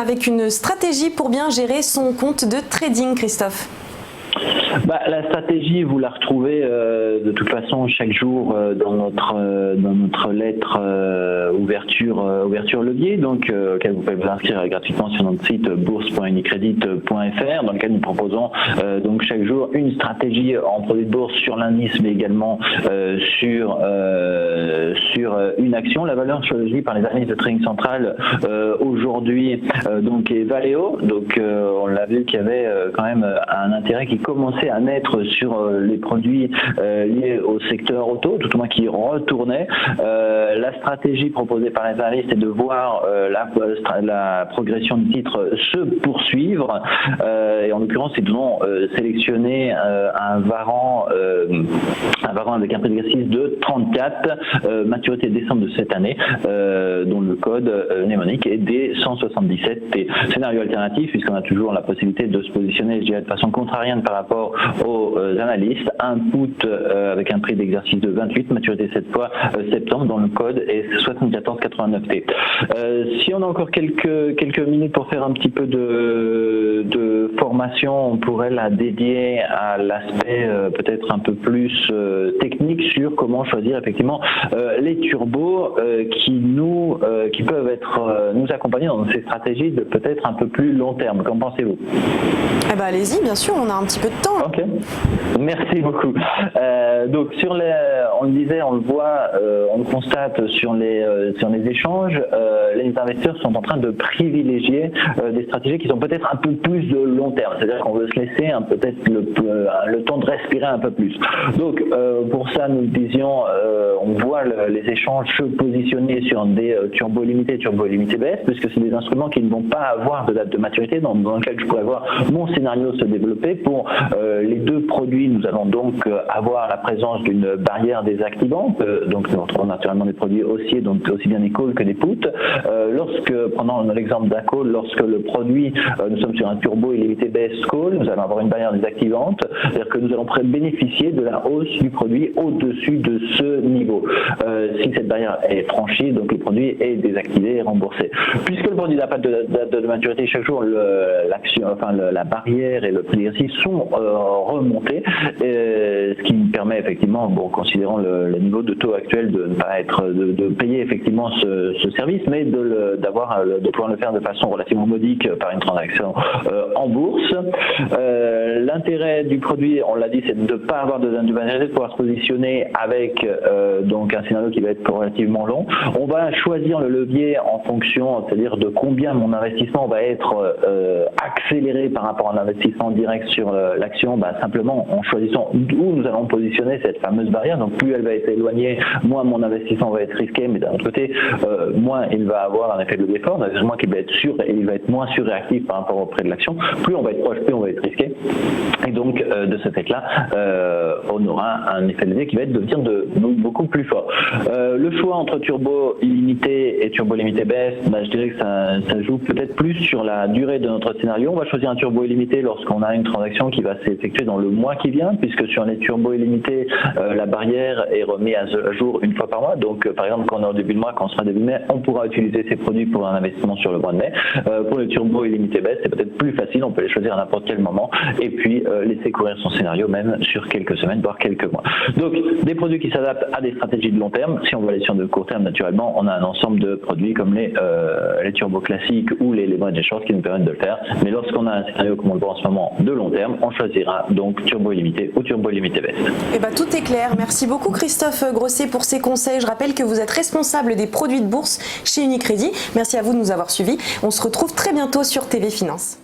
avec une stratégie pour bien gérer son compte de trading, Christophe. La stratégie, vous la retrouvez de toute façon chaque jour dans notre lettre ouverture levier, donc auquel vous pouvez vous inscrire gratuitement sur notre site bourse.unicredit.fr, dans lequel nous proposons donc chaque jour une stratégie en produits de bourse sur l'indice, mais également sur une action. La valeur choisie par les analystes de trading central aujourd'hui donc est Valeo, donc on l'a vu qu'il y avait quand même un intérêt qui commençait à naître sur les produits liés au secteur auto, tout au moins qui retournait. La stratégie proposée par les analystes est de voir la progression du titre se poursuivre. Et en l'occurrence, ils ont sélectionné un varan avec un prix d'exercice de 34, maturité décembre de cette année, dont le code mnémonique est D177T. Scénario alternatif, puisqu'on a toujours la possibilité de se positionner, je dirais, de façon contrarienne par rapport aux analystes. Un put avec un prix d'exercice de 28, maturité cette fois septembre, dont le code est 7489T. Si on a encore quelques minutes pour faire un petit peu de formation, on pourrait la dédier à l'aspect peut-être un peu plus technique sur comment choisir effectivement les turbos qui peuvent nous accompagner dans ces stratégies de peut-être un peu plus long terme. Qu'en pensez-vous? Allez-y, bien sûr, on a un petit peu de temps. Ok, merci beaucoup. Donc on le disait, on le voit, on le constate sur les échanges, les investisseurs sont en train de privilégier des stratégies qui sont peut-être un peu plus de long terme, c'est-à-dire qu'on veut se laisser peut-être le temps de respirer un peu plus. Donc pour ça, nous disions, on voit les échanges se positionner sur des turbo limités baisse, puisque c'est des instruments qui ne vont pas avoir de date de maturité, dans lequel je pourrais voir mon scénario se développer. Pour les deux produits, nous allons donc avoir la présence d'une barrière désactivante, donc nous retrouvons naturellement des produits haussiers, donc aussi bien des calls que des puts. Prenons l'exemple d'un call, lorsque le produit, nous sommes sur un turbo illimité baisse call, nous allons avoir une barrière désactivante, c'est-à-dire que nous allons bénéficier de la hausse du produit au-dessus de ce niveau. Si cette barrière est franchie, donc le produit est désactivé et remboursé. Puisque le produit n'a pas de date de maturité, chaque jour la barrière et le prix d'exercice sont remontés, ce qui me permet effectivement, considérant le niveau de taux actuel, de payer effectivement ce service, mais de pouvoir le faire de façon relativement modique par une transaction en bourse. L'intérêt du produit, on l'a dit, c'est de ne pas avoir de maturité, de pouvoir se positionner avec donc un scénario qui va être relativement long. On va choisir le levier en fonction, c'est-à-dire de combien mon investissement va être accéléré par rapport à l'investissement direct sur l'action, simplement en choisissant où nous allons positionner cette fameuse barrière. Donc plus elle va être éloignée, moins mon investissement va être risqué, mais d'un autre côté, moins il va avoir un effet de l'effort, moins qu'il va être il va être moins surréactif par rapport au prix de l'action. Plus on va être proche, plus on va être risqué. Et donc de ce fait-là, on aura un effet de levier qui va être de devenir beaucoup plus fort. Le choix entre turbo illimité et turbo limité baisse, je dirais que ça joue peut-être plus sur la durée de notre scénario. On va choisir un turbo illimité lorsqu'on a une transaction qui va s'effectuer dans le mois qui vient, puisque sur les turbos illimités, la barrière est remise à jour une fois par mois. Donc par exemple, quand on est au début de mois, quand on sera début mai, on pourra utiliser ces produits pour un investissement sur le mois de mai. Pour les turbos illimités baisse, c'est peut-être plus facile, on peut les choisir à n'importe quel moment et puis laisser courir son scénario même sur quelques semaines, voire quelques mois. Donc des produits qui s'adaptent à des stratégies de long terme. Si on veut aller sur de court terme, naturellement, on a un ensemble de produits comme les turbos classiques ou les modes short qui nous permettent de le faire. Mais lorsqu'on a un scénario comme on le voit en ce moment de long terme, on choisira donc turbo illimité ou turbo illimité baisse. Tout est clair. Merci beaucoup Christophe Grossier pour ces conseils. Je rappelle que vous êtes responsable des produits de bourse chez Unicredit. Merci à vous de nous avoir suivis. On se retrouve très bientôt sur TV Finance.